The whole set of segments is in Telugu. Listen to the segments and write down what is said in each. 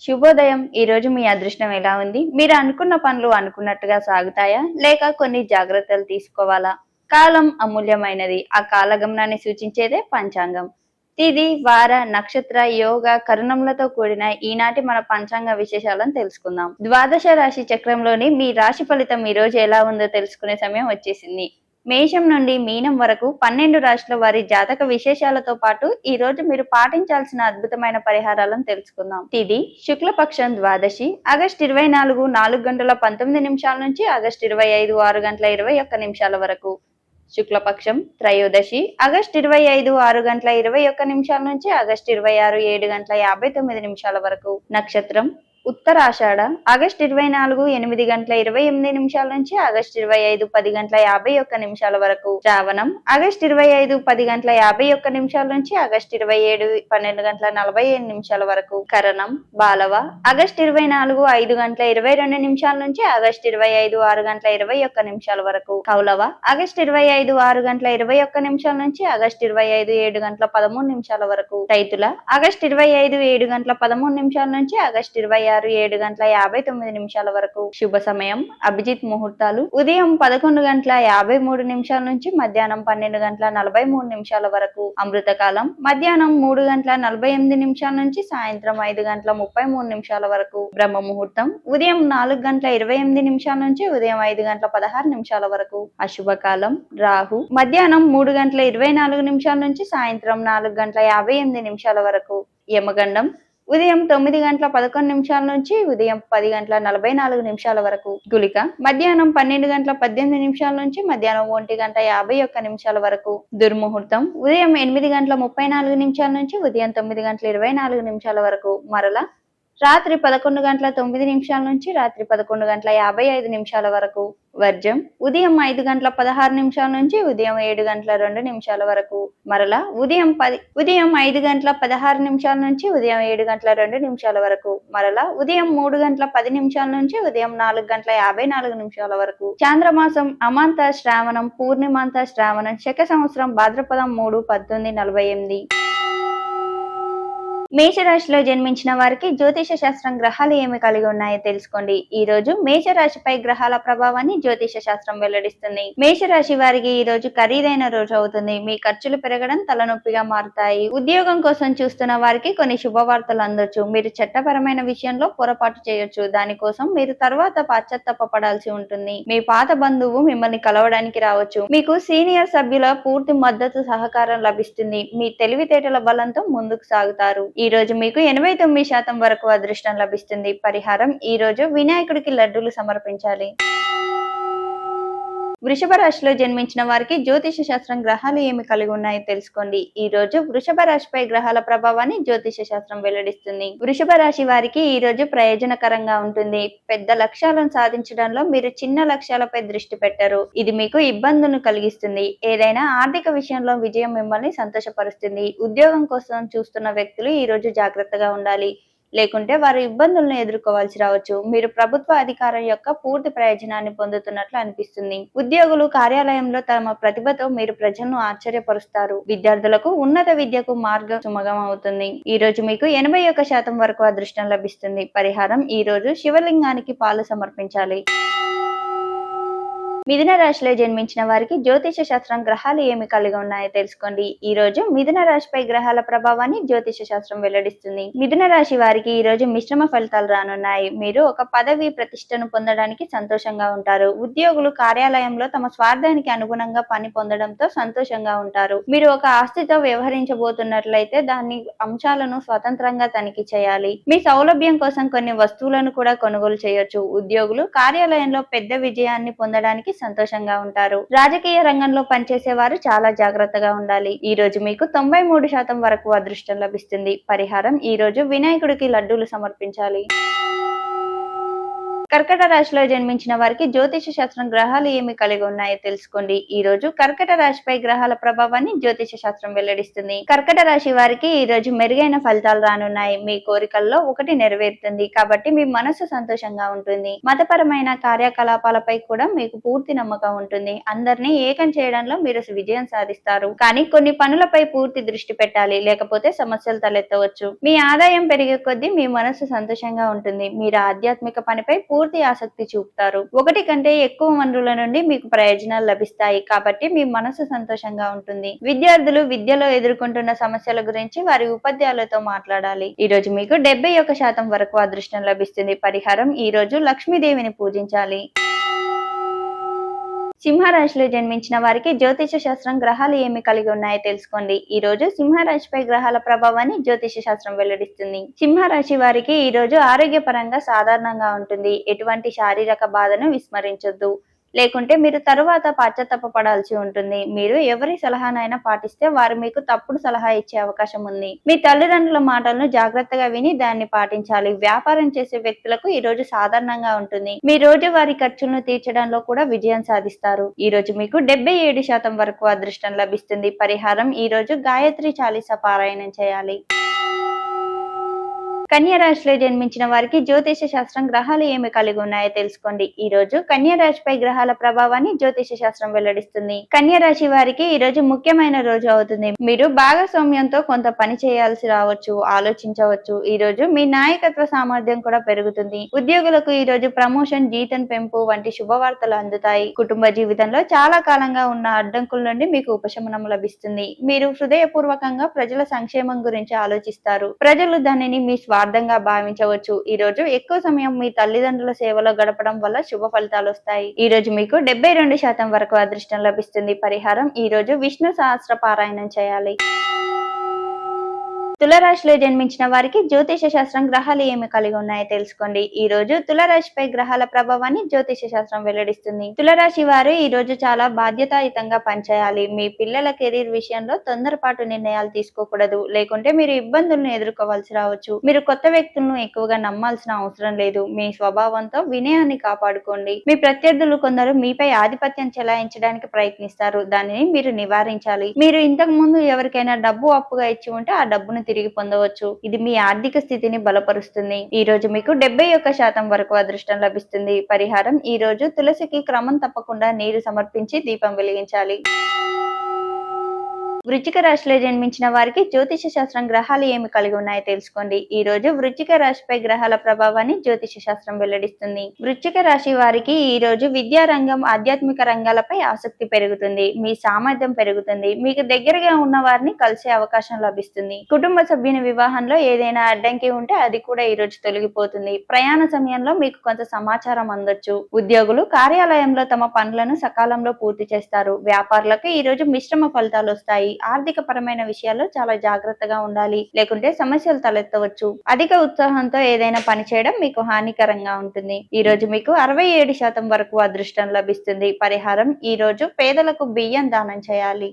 శుభోదయం. ఈ రోజు మీ అదృష్టం ఎలా ఉంది? మీరు అనుకున్న పనులు అనుకున్నట్టుగా సాగుతాయా, లేక కొన్ని జాగ్రత్తలు తీసుకోవాలా? కాలం అమూల్యమైనది. ఆ కాలగమనాన్ని సూచించేదే పంచాంగం. తిథి, వార, నక్షత్ర, యోగ, కరణములతో కూడిన ఈనాటి మన పంచాంగ విశేషాలను తెలుసుకుందాం. ద్వాదశ రాశి చక్రంలోని మీ రాశి ఫలితం ఈ రోజు ఎలా ఉందో తెలుసుకునే సమయం వచ్చేసింది. మేషం నుండి మీనం వరకు 12 రాశుల వారి జాతక విశేషాలతో పాటు ఈ రోజు మీరు పాటించాల్సిన అద్భుతమైన పరిహారాలను తెలుసుకుందాం. తిథి శుక్లపక్షం ద్వాదశి ఆగస్టు 24 4 గంటల 19 నిమిషాల నుంచి ఆగస్టు 25 6 గంటల 21 నిమిషాల వరకు. శుక్లపక్షం త్రయోదశి ఆగస్టు 25 6 గంటల 21 నిమిషాల నుంచి ఆగస్టు 26 7 గంటల 59 నిమిషాల వరకు. నక్షత్రం ఉత్తరాషాఢ ఆగస్టు 24 8 గంటల 28 నిమిషాల నుంచి ఆగస్టు 25 10 గంటల 51 నిమిషాల వరకు. శ్రావణం ఆగస్టు 25 10 గంటల 51 నిమిషాల నుంచి ఆగస్టు 27 12 గంటల 45 నిమిషాల వరకు. కరణం బాలవ ఆగస్టు 24 5 గంటల 22 నిమిషాల నుంచి ఆగస్టు 25 6 గంటల 21 నిమిషాల వరకు. కౌలవ ఆగస్టు 25 6 గంటల 21 నిమిషాల నుంచి ఆగస్టు 25 7 గంటల 13 నిమిషాల వరకు. రైతుల ఆగస్టు 25 7 గంటల 13 నిమిషాల నుంచి ఆగస్టు 26 7 గంటల 59 నిమిషాల వరకు. శుభ సమయం అభిజిత్ ముహూర్తాలు ఉదయం 11 గంటల 53 నిమిషాల నుంచి మధ్యాహ్నం 12 గంటల 43 నిమిషాల వరకు. అమృతకాలం మధ్యాహ్నం 3 గంటల 48 నిమిషాల నుంచి సాయంత్రం 5 గంటల 33 నిమిషాల వరకు. బ్రహ్మ ముహూర్తం ఉదయం 4 గంటల 28 నిమిషాల నుంచి ఉదయం 5 గంటల 16 నిమిషాల వరకు. అశుభకాలం రాహు మధ్యాహ్నం 3 గంటల 24 నిమిషాల నుంచి సాయంత్రం 4 గంటల 58 నిమిషాల వరకు. యమగండం ఉదయం 9 గంటల 11 నిమిషాల నుంచి ఉదయం 10 గంటల 44 నిమిషాల వరకు. గుళిక మధ్యాహ్నం 12 గంటల 18 నిమిషాల నుంచి మధ్యాహ్నం 1 గంట 51 నిమిషాల వరకు. దుర్ముహూర్తం ఉదయం 8 గంటల 34 నిమిషాల నుంచి ఉదయం 9 గంటల 24 నిమిషాల వరకు. మరల రాత్రి 11 గంటల 9 నిమిషాల నుంచి రాత్రి 11 గంటల 55 నిమిషాల వరకు. వర్జం ఉదయం 5 గంటల 16 నిమిషాల నుంచి ఉదయం 7 గంటల 2 నిమిషాల వరకు. మరలా ఉదయం 5 గంటల 16 నిమిషాల నుంచి ఉదయం 7 గంటల 2 నిమిషాల వరకు. మరలా ఉదయం 3 గంటల 10 నిమిషాల నుంచి ఉదయం 4 గంటల 54 నిమిషాల వరకు. చాంద్రమాసం అమాంత శ్రావణం పూర్ణిమాంత శ్రావణం శక సంవత్సరం భాద్రపదం 3 1848. మేషరాశిలో జన్మించిన వారికి జ్యోతిష శాస్త్రం గ్రహాలు ఏమి కలిగి ఉన్నాయో తెలుసుకోండి. ఈ రోజు మేషరాశిపై గ్రహాల ప్రభావాన్ని జ్యోతిష శాస్త్రం వెల్లడిస్తుంది. మేషరాశి వారికి ఈ రోజు ఖరీదైన రోజు అవుతుంది. మీ ఖర్చులు పెరగడం తలనొప్పిగా మారుతాయి. ఉద్యోగం కోసం చూస్తున్న వారికి కొన్ని శుభవార్తలు అందొచ్చు. మీరు చట్టపరమైన విషయంలో పొరపాటు చేయొచ్చు. దానికోసం మీరు తర్వాత పశ్చాత్తాపపడాల్సి ఉంటుంది. మీ పాత బంధువు మిమ్మల్ని కలవడానికి రావచ్చు. మీకు సీనియర్ సభ్యుల పూర్తి మద్దతు సహకారం లభిస్తుంది. మీ తెలివితేటల బలంతో ముందుకు సాగుతారు. ఈ రోజు మీకు 89% వరకు అదృష్టం లభిస్తుంది. పరిహారం ఈ రోజు వినాయకుడికి లడ్డూలు సమర్పించాలి. వృషభ రాశిలో జన్మించిన వారికి జ్యోతిష శాస్త్రం గ్రహాలు ఏమి కలిగి ఉన్నాయో తెలుసుకోండి. ఈ రోజు వృషభ రాశిపై గ్రహాల ప్రభావాన్ని జ్యోతిష శాస్త్రం వెల్లడిస్తుంది. వృషభ రాశి వారికి ఈ రోజు ప్రయోజనకరంగా ఉంటుంది. పెద్ద లక్ష్యాలను సాధించడంలో మీరు చిన్న లక్ష్యాలపై దృష్టి పెట్టరు. ఇది మీకు ఇబ్బందులను కలిగిస్తుంది. ఏదైనా ఆర్థిక విషయంలో విజయం మిమ్మల్ని సంతోషపరుస్తుంది. ఉద్యోగం కోసం చూస్తున్న వ్యక్తులు ఈ రోజు జాగ్రత్తగా ఉండాలి. లేకుంటే వారు ఇబ్బందులను ఎదుర్కోవాల్సి రావచ్చు. మీరు ప్రభుత్వ అధికారం యొక్క పూర్తి ప్రయోజనాన్ని పొందుతున్నట్లు అనిపిస్తుంది. ఉద్యోగులు కార్యాలయంలో తమ ప్రతిభతో మీరు ప్రజలను ఆశ్చర్యపరుస్తారు. విద్యార్థులకు ఉన్నత విద్యకు మార్గం సుమగం అవుతుంది. ఈ రోజు మీకు 81% వరకు అదృష్టం లభిస్తుంది. పరిహారం ఈ రోజు శివలింగానికి పాలు సమర్పించాలి. మిథున రాశిలో జన్మించిన వారికి జ్యోతిష శాస్త్రం గ్రహాలు ఏమి కలిగి ఉన్నాయో తెలుసుకోండి. ఈ రోజు మిథున రాశిపై గ్రహాల ప్రభావాన్ని జ్యోతిష శాస్త్రం వెల్లడిస్తుంది. మిథున రాశి వారికి ఈ రోజు మిశ్రమ ఫలితాలు రానున్నాయి. మీరు ఒక పదవి ప్రతిష్టను పొందడానికి సంతోషంగా ఉంటారు. ఉద్యోగులు కార్యాలయంలో తమ స్వార్థానికి అనుగుణంగా పని పొందడంతో సంతోషంగా ఉంటారు. మీరు ఒక ఆస్తితో వ్యవహరించబోతున్నట్లయితే దాని అంశాలను స్వతంత్రంగా తనిఖీ చేయాలి. మీ సౌలభ్యం కోసం కొన్ని వస్తువులను కూడా కొనుగోలు చేయొచ్చు. ఉద్యోగులు కార్యాలయంలో పెద్ద విజయాన్ని పొందడానికి సంతోషంగా ఉంటారు. రాజకీయ రంగంలో పనిచేసే వారు చాలా జాగ్రత్తగా ఉండాలి. ఈ రోజు మీకు 93% వరకు అదృష్టం లభిస్తుంది. పరిహారం ఈ రోజు వినాయకుడికి లడ్డూలు సమర్పించాలి. కర్కట రాశిలో జన్మించిన వారికి జ్యోతిష శాస్త్రం గ్రహాలు ఏమి కలిగి ఉన్నాయో తెలుసుకోండి. ఈ రోజు కర్కట రాశిపై గ్రహాల ప్రభావాన్ని జ్యోతిష శాస్త్రం వెల్లడిస్తుంది. కర్కట రాశి వారికి ఈ రోజు మెరుగైన ఫలితాలు రానున్నాయి. మీ కోరికల్లో ఒకటి నెరవేరుతుంది కాబట్టి మీ మనసు సంతోషంగా ఉంటుంది. మతపరమైన కార్యకలాపాలపై కూడా మీకు పూర్తి నమ్మకం ఉంటుంది. అందరినీ ఏకం చేయడంలో మీరు విజయం సాధిస్తారు. కానీ కొన్ని పనులపై పూర్తి దృష్టి పెట్టాలి, లేకపోతే సమస్యలు తలెత్తవచ్చు. మీ ఆదాయం పెరిగే కొద్దీ మీ మనసు సంతోషంగా ఉంటుంది. మీరు ఆధ్యాత్మిక పనిపై పూర్తి ఆసక్తి చూపుతారు. ఒకటి కంటే ఎక్కువ వనరుల నుండి మీకు ప్రయోజనాలు లభిస్తాయి కాబట్టి మీ మనసు సంతోషంగా ఉంటుంది. విద్యార్థులు విద్యలో ఎదుర్కొంటున్న సమస్యల గురించి వారి ఉపాధ్యాయులతో మాట్లాడాలి. ఈ రోజు మీకు 71% వరకు అదృష్టం లభిస్తుంది. పరిహారం ఈ రోజు లక్ష్మీదేవిని పూజించాలి. సింహరాశిలో జన్మించిన వారికి జ్యోతిష శాస్త్రం గ్రహాలు ఏమి కలిగి ఉన్నాయో తెలుసుకోండి. ఈ రోజు సింహరాశిపై గ్రహాల ప్రభావాన్ని జ్యోతిష శాస్త్రం వెల్లడిస్తుంది. సింహరాశి వారికి ఈ రోజు ఆరోగ్యపరంగా సాధారణంగా ఉంటుంది. ఎటువంటి శారీరక బాధను విస్మరించొద్దు, లేకుంటే మీరు తరువాత పశ్చాత్తాపపడాల్సి ఉంటుంది. మీరు ఎవరి సలహానైనా పాటిస్తే వారు మీకు తప్పుడు సలహా ఇచ్చే అవకాశం ఉంది. మీ తల్లిదండ్రుల మాటలను జాగ్రత్తగా విని దాన్ని పాటించాలి. వ్యాపారం చేసే వ్యక్తులకు ఈ రోజు సాధారణంగా ఉంటుంది. మీ రోజువారీ ఖర్చులను తీర్చడంలో కూడా విజయం సాధిస్తారు. ఈ రోజు మీకు 77% వరకు అదృష్టం లభిస్తుంది. పరిహారం ఈ రోజు గాయత్రి చాలీసా పారాయణం చేయాలి. కన్యా రాశిలో జన్మించిన వారికి జ్యోతిష శాస్త్రం గ్రహాలు ఏమి కలిగి ఉన్నాయో తెలుసుకోండి. ఈ రోజు కన్యా రాశిపై గ్రహాల ప్రభావాన్ని జ్యోతిష శాస్త్రం వెల్లడిస్తుంది. కన్యా రాశి వారికి ఈ రోజు ముఖ్యమైన రోజు అవుతుంది. మీరు భాగస్వామ్యంతో కొంత పని చేయాల్సి రావచ్చు, ఆలోచించవచ్చు. ఈ రోజు మీ నాయకత్వ సామర్థ్యం కూడా పెరుగుతుంది. ఉద్యోగులకు ఈ రోజు ప్రమోషన్, జీతం పెంపు వంటి శుభవార్తలు అందుతాయి. కుటుంబ జీవితంలో చాలా కాలంగా ఉన్న అడ్డంకుల నుండి మీకు ఉపశమనం లభిస్తుంది. మీరు హృదయపూర్వకంగా ప్రజల సంక్షేమం గురించి ఆలోచిస్తారు. ప్రజలు దానిని మీ స్వార్థంగా భావించవచ్చు. ఈ రోజు ఎక్కువ సమయం మీ తల్లిదండ్రుల సేవలో గడపడం వల్ల శుభ ఫలితాలు వస్తాయి. ఈ రోజు మీకు 72% వరకు అదృష్టం లభిస్తుంది. పరిహారం ఈ రోజు విష్ణు సహస్ర పారాయణం చేయాలి. తులరాశిలో జన్మించిన వారికి జ్యోతిష శాస్త్రం గ్రహాలు ఏమి కలిగి ఉన్నాయో తెలుసుకోండి. ఈ రోజు తులరాశిపై గ్రహాల ప్రభావాన్ని జ్యోతిష శాస్త్రం వెల్లడిస్తుంది. తులరాశి వారు ఈ రోజు చాలా బాధ్యతాయుతంగా పనిచేయాలి. మీ పిల్లల కెరీర్ విషయంలో తొందరపాటు నిర్ణయాలు తీసుకోకూడదు, లేకుంటే మీరు ఇబ్బందులను ఎదుర్కోవాల్సి రావచ్చు. మీరు కొత్త వ్యక్తులను ఎక్కువగా నమ్మాల్సిన అవసరం లేదు. మీ స్వభావంతో వినయాన్ని కాపాడుకోండి. మీ ప్రత్యర్థులు కొందరు మీపై ఆధిపత్యం చెలాయించడానికి ప్రయత్నిస్తారు. దానిని మీరు నివారించాలి. మీరు ఇంతకు ముందు ఎవరికైనా డబ్బు అప్పుగా ఇచ్చి ఉంటే ఆ డబ్బును తిరిగి పొందవచ్చు. ఇది మీ ఆర్థిక స్థితిని బలపరుస్తుంది. ఈ రోజు మీకు 71% వరకు అదృష్టం లభిస్తుంది. పరిహారం ఈ రోజు తులసికి క్రమం తప్పకుండా నీరు సమర్పించి దీపం వెలిగించాలి. వృశ్చిక రాశిలో జన్మించిన వారికి జ్యోతిష శాస్త్రం గ్రహాలు ఏమి కలిగి ఉన్నాయో తెలుసుకోండి. ఈ రోజు వృశ్చిక రాశిపై గ్రహాల ప్రభావాన్ని జ్యోతిష శాస్త్రం వెల్లడిస్తుంది. వృశ్చిక రాశి వారికి ఈ రోజు విద్యా రంగం, ఆధ్యాత్మిక రంగాలపై ఆసక్తి పెరుగుతుంది. మీ సామర్థ్యం పెరుగుతుంది. మీకు దగ్గరగా ఉన్న వారిని కలిసే అవకాశం లభిస్తుంది. కుటుంబ సభ్యుని వివాహంలో ఏదైనా అడ్డంకి ఉంటే అది కూడా ఈ రోజు తొలగిపోతుంది. ప్రయాణ సమయంలో మీకు కొంత సమాచారం అందొచ్చు. ఉద్యోగులు కార్యాలయంలో తమ పనులను సకాలంలో పూర్తి చేస్తారు. వ్యాపారులకు ఈ రోజు మిశ్రమ ఫలితాలు వస్తాయి. ఆర్థిక పరమైన విషయాల్లో చాలా జాగ్రత్తగా ఉండాలి, లేకుంటే సమస్యలు తలెత్తవచ్చు. అధిక ఉత్సాహంతో ఏదైనా పని చేయడం మీకు హానికరంగా ఉంటుంది. ఈ రోజు మీకు 67% వరకు అదృష్టం లభిస్తుంది. పరిహారం ఈ రోజు పేదలకు బియ్యం దానం చేయాలి.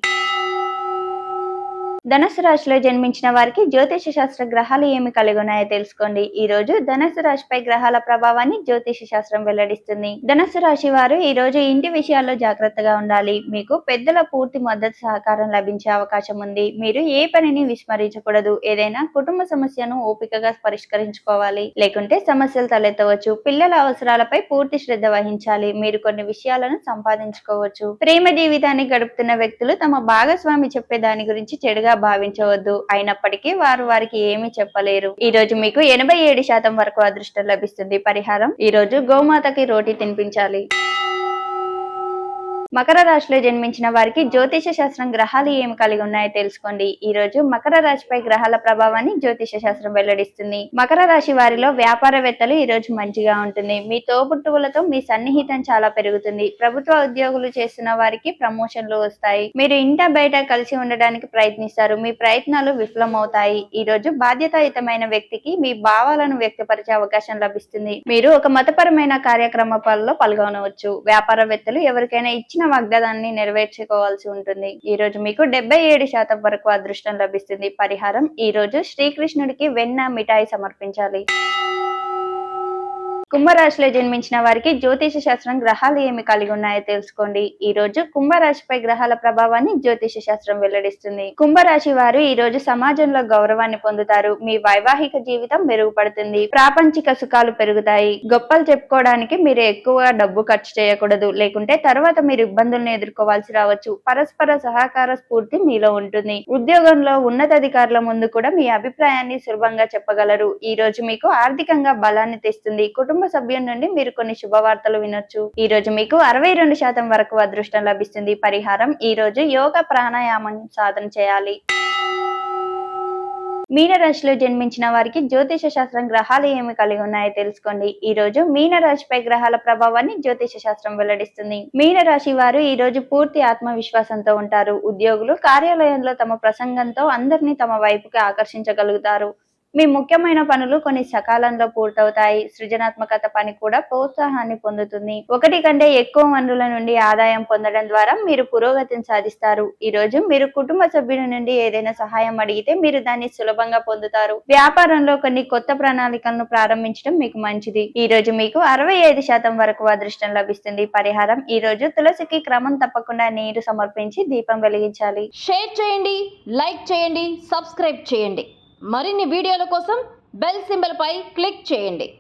ధనుసు రాశిలో జన్మించిన వారికి జ్యోతిష శాస్త్ర గ్రహాలు ఏమి కలిగి ఉన్నాయో తెలుసుకోండి. ఈ రోజు ధనుసు రాశిపై గ్రహాల ప్రభావాన్ని జ్యోతిష శాస్త్రం వెల్లడిస్తుంది. ధనుసు రాశి వారు ఈ రోజు ఇంటి విషయాల్లో జాగ్రత్తగా ఉండాలి. మీకు పెద్దల పూర్తి మద్దతు సహకారం లభించే అవకాశం ఉంది. మీరు ఏ పనిని విస్మరించకూడదు. ఏదైనా కుటుంబ సమస్యను ఓపికగా పరిష్కరించుకోవాలి, లేకుంటే సమస్యలు తలెత్తవచ్చు. పిల్లల అవసరాలపై పూర్తి శ్రద్ధ వహించాలి. మీరు కొన్ని విషయాలను సంపాదించుకోవచ్చు. ప్రేమ జీవితాన్ని గడుపుతున్న వ్యక్తులు తమ భాగస్వామి చెప్పే దాని గురించి చెడుగా భావించవద్దు. అయినప్పటికీ వారికి ఏమీ చెప్పలేరు. ఈ రోజు మీకు 87% వరకు అదృష్టం లభిస్తుంది. పరిహారం ఈ రోజు గోమాతకి రోటీ తినిపించాలి. మకర రాశిలో జన్మించిన వారికి జ్యోతిష శాస్త్రం గ్రహాలు ఏమి కలిగి ఉన్నాయో తెలుసుకోండి. ఈ రోజు మకర రాశిపై గ్రహాల ప్రభావాన్ని జ్యోతిష శాస్త్రం వెల్లడిస్తుంది. మకర రాశి వారిలో వ్యాపారవేత్తలు ఈ రోజు మంచిగా ఉంటుంది. మీ తోబుట్టువులతో మీ సన్నిహితం చాలా పెరుగుతుంది. ప్రభుత్వ ఉద్యోగులు చేస్తున్న వారికి ప్రమోషన్లు వస్తాయి. మీరు ఇంట బయట కలిసి ఉండడానికి ప్రయత్నిస్తారు. మీ ప్రయత్నాలు విఫలమవుతాయి. ఈ రోజు బాధ్యతాయుతమైన వ్యక్తికి మీ భావాలను వ్యక్తపరిచే అవకాశం లభిస్తుంది. మీరు ఒక మతపరమైన కార్యక్రమాలలో పాల్గొనవచ్చు. వ్యాపారవేత్తలు ఎవరికైనా ఇచ్చిన వాగ్దానాన్ని నెరవేర్చుకోవాల్సి ఉంటుంది. ఈ రోజు మీకు 77% వరకు అదృష్టం లభిస్తుంది. పరిహారం ఈ రోజు శ్రీకృష్ణుడికి వెన్న మిఠాయి సమర్పించాలి. కుంభరాశిలో జన్మించిన వారికి జ్యోతిష శాస్త్రం గ్రహాలు ఏమి కలిగి ఉన్నాయో తెలుసుకోండి. ఈ రోజు కుంభరాశిపై గ్రహాల ప్రభావాన్ని జ్యోతిష శాస్త్రం వెల్లడిస్తుంది. కుంభరాశి వారు ఈ రోజు సమాజంలో గౌరవాన్ని పొందుతారు. మీ వైవాహిక జీవితం మెరుగుపడుతుంది. ప్రాపంచిక సుఖాలు పెరుగుతాయి. గొప్పలు చెప్పుకోవడానికి మీరు ఎక్కువ డబ్బు ఖర్చు చేయకూడదు, లేకుంటే తర్వాత మీరు ఇబ్బందులను ఎదుర్కోవాల్సి రావచ్చు. పరస్పర సహకార స్ఫూర్తి మీలో ఉంటుంది. ఉద్యోగంలో ఉన్నతాధికారుల ముందు కూడా మీ అభిప్రాయాన్ని సులభంగా చెప్పగలరు. ఈ రోజు మీకు ఆర్థికంగా బలాన్ని తెస్తుంది. కుటుంబ సభ్యుల నుండి మీరు కొన్ని శుభవార్తలు వినొచ్చు. ఈ రోజు మీకు 62% వరకు అదృష్టం లభిస్తుంది. పరిహారం: ఈ రోజు యోగా ప్రాణాయామం సాధన చేయాలి. మీనరాశిలో జన్మించిన వారికి జ్యోతిష శాస్త్రం గ్రహాలు ఏమి కలిగి ఉన్నాయో తెలుసుకోండి. ఈ రోజు మీనరాశిపై గ్రహాల ప్రభావాన్ని జ్యోతిష శాస్త్రం వెల్లడిస్తుంది. మీనరాశి వారు ఈ రోజు పూర్తి ఆత్మవిశ్వాసంతో ఉంటారు. ఉద్యోగులు కార్యాలయంలో తమ ప్రసంగంతో అందరినీ తమ వైపుకి ఆకర్షించగలుగుతారు. మీ ముఖ్యమైన పనులు కొన్ని సకాలంలో పూర్తవుతాయి. సృజనాత్మకత పని కూడా ప్రోత్సాహాన్ని పొందుతుంది. ఒకటి కంటే ఎక్కువ వనరుల నుండి ఆదాయం పొందడం ద్వారా మీరు పురోగతిని సాధిస్తారు. ఈ రోజు మీరు కుటుంబ సభ్యుల నుండి ఏదైనా సహాయం అడిగితే మీరు దాన్ని సులభంగా పొందుతారు. వ్యాపారంలో కొన్ని కొత్త ప్రణాళికలను ప్రారంభించడం మీకు మంచిది. ఈ రోజు మీకు 65% వరకు అదృష్టం లభిస్తుంది. పరిహారం: ఈ రోజు తులసికి క్రమం తప్పకుండా నీరు సమర్పించి దీపం వెలిగించాలి. షేర్ చేయండి, లైక్ చేయండి, సబ్స్క్రైబ్ చేయండి. మరిన్ని వీడియోల కోసం బెల్ సింబల్ పై క్లిక్ చేయండి.